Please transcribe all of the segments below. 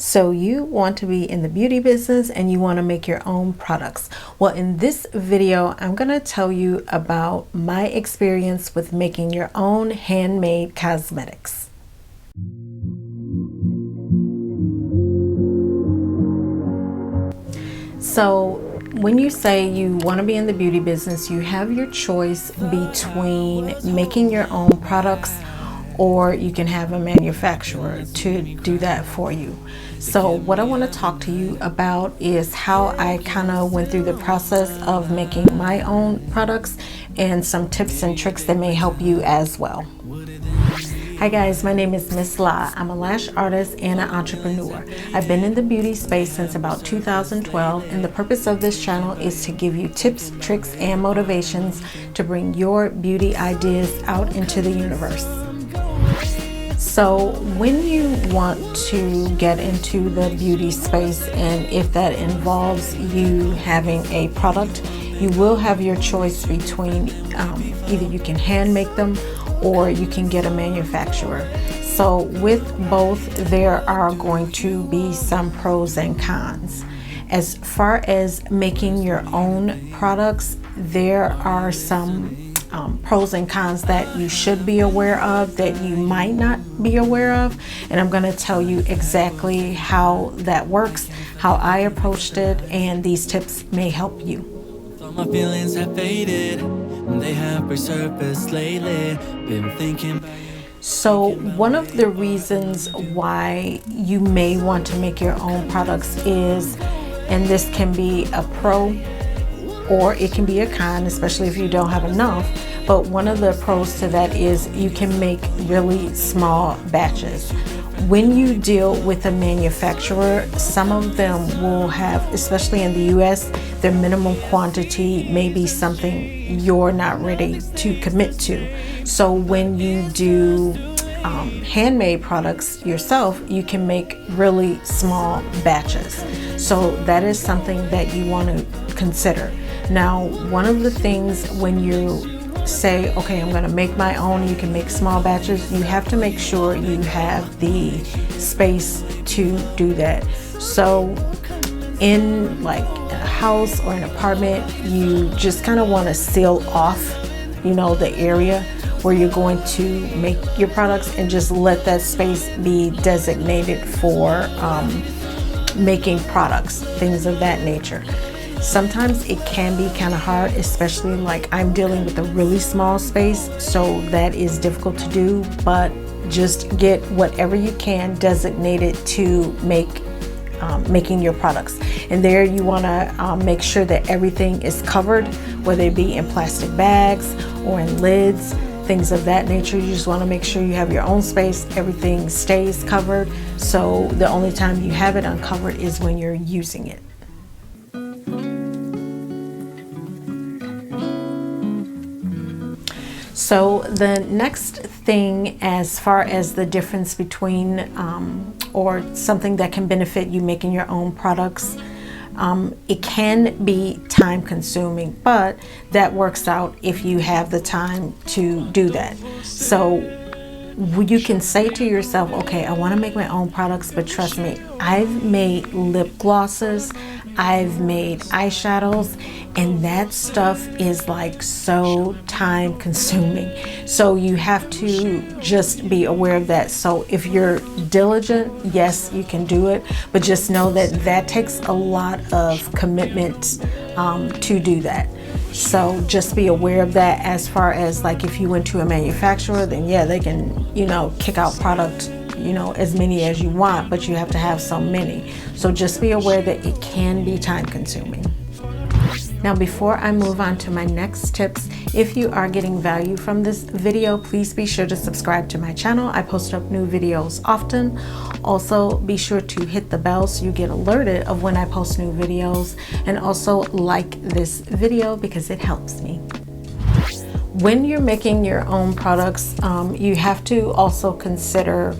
So you want to be in the beauty business and you want to make your own products. Well, in this video, I'm going to tell you about my experience with making your own handmade cosmetics. So when you say you want to be in the beauty business, you have your choice between making your own products, or you can have a manufacturer to do that for you. So what I want to talk to you about is how I kind of went through the process of making my own products and some tips and tricks that may help you as well. Hi guys, my name is Miss La. I'm a lash artist and an entrepreneur. I've been in the beauty space since about 2012, and the purpose of this channel is to give you tips, tricks, and motivations to bring your beauty ideas out into the universe. So when you want to get into the beauty space, and if that involves you having a product, you will have your choice between either you can hand make them or you can get a manufacturer. So with both, there are going to be some pros and cons. As far as making your own products, there are some pros and cons that you should be aware of that you might not be aware of, and I'm going to tell you exactly how that works, how I approached it, and these tips may help you. My feelings have faded, they have resurfaced lately. Been thinking. So one of the reasons why you may want to make your own products is, and this can be a pro or it can be a con, especially if you don't have enough, but one of the pros to that is you can make really small batches. When you deal with a manufacturer, some of them will have, especially in the US, their minimum quantity may be something you're not ready to commit to. So when you do handmade products yourself, you can make really small batches. So that is something that you want to consider. Now, one of the things when you say, okay, I'm going to make my own, you can make small batches, you have to make sure you have the space to do that. So in like a house or an apartment, you just kind of want to seal off, the area where you're going to make your products, and just let that space be designated for making products, things of that nature. Sometimes it can be kind of hard, especially like I'm dealing with a really small space, so that is difficult to do, but just get whatever you can designated to making your products. And there you want to make sure that everything is covered, whether it be in plastic bags or in lids, things of that nature. You just want to make sure you have your own space, everything stays covered, so the only time you have it uncovered is when you're using it. So the next thing, as far as the difference between or something that can benefit you making your own products, it can be time consuming, but that works out if you have the time to do that. So you can say to yourself, okay, I want to make my own products, but trust me, I've made lip glosses, I've made eyeshadows, and that stuff is like so time consuming. So you have to just be aware of that. So if you're diligent, yes, you can do it, but just know that that takes a lot of commitment to do that. So just be aware of that. As far as like if you went to a manufacturer, then yeah, they can, kick out product, as many as you want, but you have to have so many. So just be aware that it can be time consuming. Now, before I move on to my next tips, if you are getting value from this video, please be sure to subscribe to my channel. I post up new videos often. Also, be sure to hit the bell so you get alerted of when I post new videos, and also like this video because it helps me. When you're making your own products, you have to also consider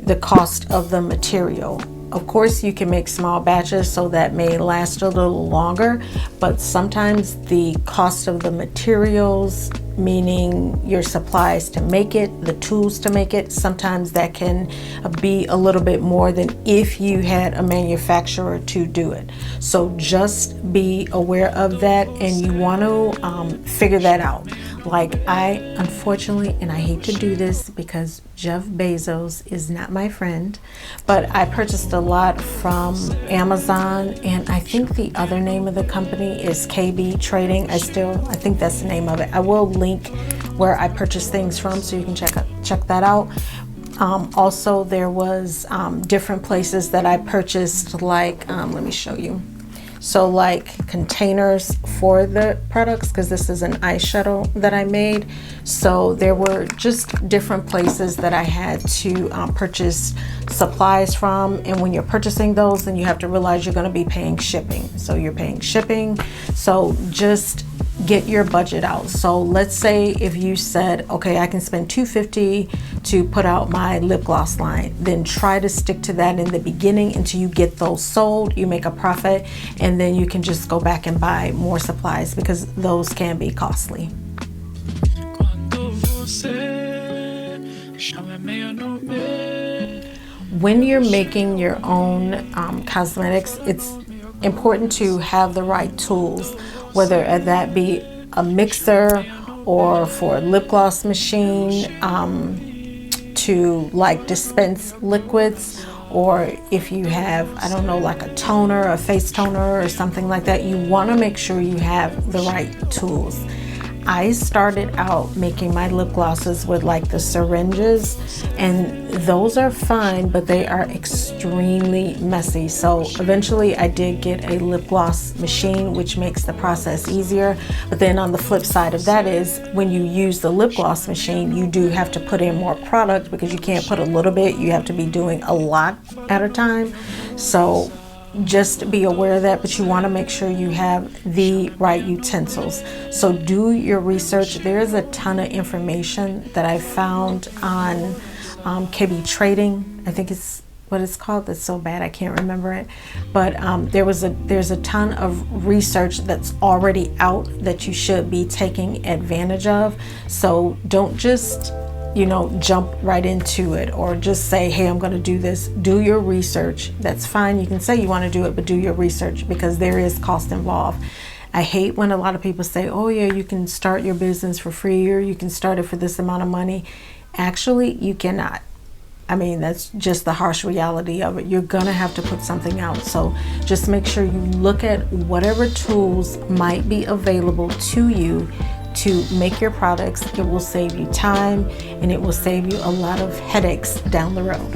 the cost of the material. of course you can make small batches, so that may last a little longer, but sometimes the cost of the materials, meaning your supplies to make it, the tools to make it, sometimes that can be a little bit more than if you had a manufacturer to do it. So just be aware of that, and you want to figure that out. Like I, unfortunately, and I hate to do this because Jeff Bezos is not my friend, but I purchased a lot from Amazon, and I think the other name of the company is KB Trading. I think that's the name of it. I will link where I purchased things from, so you can check that out. Also, there was different places that I purchased, like let me show you. So like containers for the products, because this is an eyeshadow that I made. So there were just different places that I had to purchase supplies from. And when you're purchasing those, then you have to realize you're going to be paying shipping. So you're paying shipping. So just get your budget out. So let's say if you said, okay, I can spend $250 to put out my lip gloss line, then try to stick to that in the beginning until you get those sold, you make a profit, and then you can just go back and buy more supplies, because those can be costly. When you're making your own cosmetics, it's important to have the right tools, whether that be a mixer or for a lip gloss machine to like dispense liquids, or if you have, I don't know, like a toner, a face toner or something like that, you want to make sure you have the right tools. I started out making my lip glosses with like the syringes, and those are fine, but they are extremely messy. So eventually I did get a lip gloss machine, which makes the process easier. But then on the flip side of that is when you use the lip gloss machine, you do have to put in more product, because you can't put a little bit, you have to be doing a lot at a time. So just be aware of that, but you want to make sure you have the right utensils. So do your research. There's a ton of information that I found on KB Trading, I think it's what it's called. That's so bad I can't remember it. But there's a ton of research that's already out that you should be taking advantage of. So don't just jump right into it, or just say, hey, I'm going to do this. Do your research. That's fine. You can say you want to do it, but do your research, because there is cost involved. I hate when a lot of people say, oh yeah, you can start your business for free, or you can start it for this amount of money. Actually, you cannot. I mean, that's just the harsh reality of it. You're going to have to put something out. So just make sure you look at whatever tools might be available to you to make your products. It will save you time, and it will save you a lot of headaches down the road.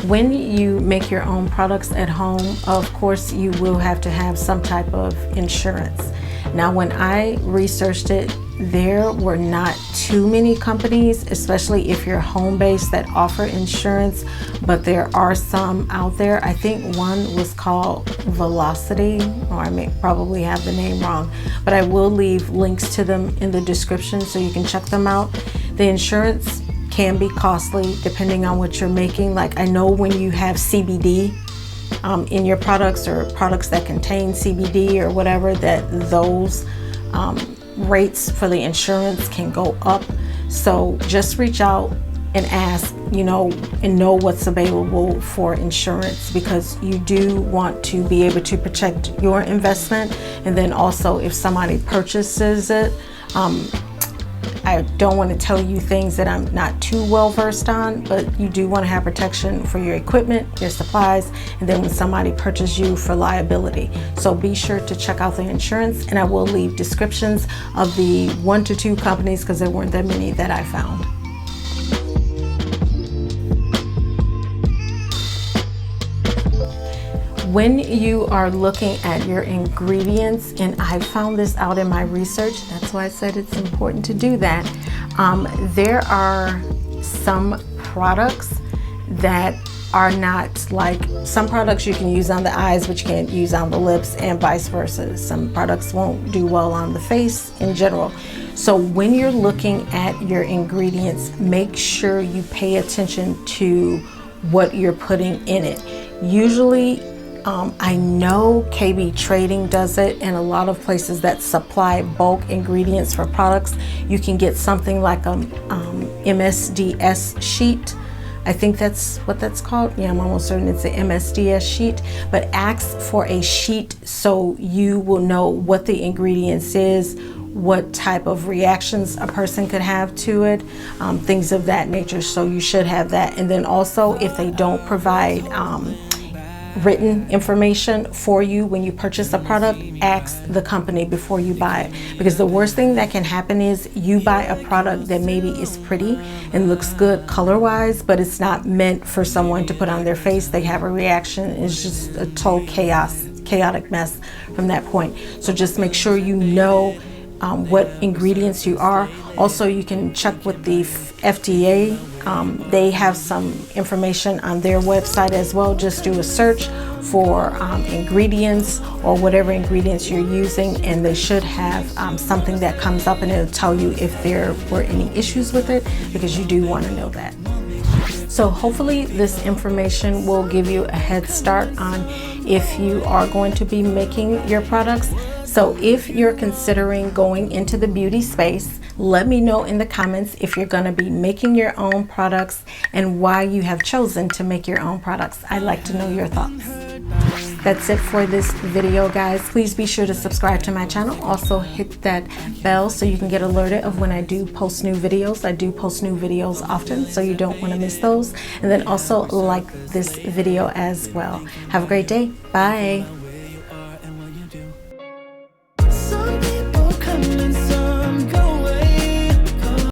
When you make your own products at home, of course, you will have to have some type of insurance. Now, when I researched it, there were not too many companies, especially if you're home-based, that offer insurance, but there are some out there. I think one was called Velocity, or I may probably have the name wrong, but I will leave links to them in the description so you can check them out. The insurance can be costly depending on what you're making. Like, I know when you have CBD in your products, or products that contain CBD or whatever, that those rates for the insurance can go up. So just reach out and ask, and know what's available for insurance, because you do want to be able to protect your investment. And then also, if somebody purchases it, I don't want to tell you things that I'm not too well versed on, but you do want to have protection for your equipment, your supplies, and then when somebody purchases you, for liability. So be sure to check out the insurance, and I will leave descriptions of the 1 to 2 companies, because there weren't that many that I found. When you are looking at your ingredients, and I found this out in my research, that's why I said it's important to do that. There are some products that are not, like, some products you can use on the eyes, but you can't use on the lips, and vice versa. Some products won't do well on the face in general. So when you're looking at your ingredients, make sure you pay attention to what you're putting in it. Usually, I know KB Trading does it, and a lot of places that supply bulk ingredients for products, you can get something like a MSDS sheet. I think that's what that's called. Yeah, I'm almost certain it's an MSDS sheet, but ask for a sheet so you will know what the ingredients is, what type of reactions a person could have to it, things of that nature. So you should have that. And then also, if they don't provide written information for you when you purchase a product, ask the company before you buy it, because the worst thing that can happen is you buy a product that maybe is pretty and looks good color wise, but it's not meant for someone to put on their face. They have a reaction. It's just a total chaotic mess from that point. So just make sure you know what ingredients you are. Also, you can check with the FDA. They have some information on their website as well. Just do a search for ingredients or whatever ingredients you're using, and they should have something that comes up, and it'll tell you if there were any issues with it, because you do want to know that. So hopefully this information will give you a head start on if you are going to be making your products. So if you're considering going into the beauty space, let me know in the comments if you're going to be making your own products and why you have chosen to make your own products. I'd like to know your thoughts. That's it for this video, guys. Please be sure to subscribe to my channel. Also hit that bell so you can get alerted of when I do post new videos. I do post new videos often, so you don't want to miss those. And then also like this video as well. Have a great day. Bye.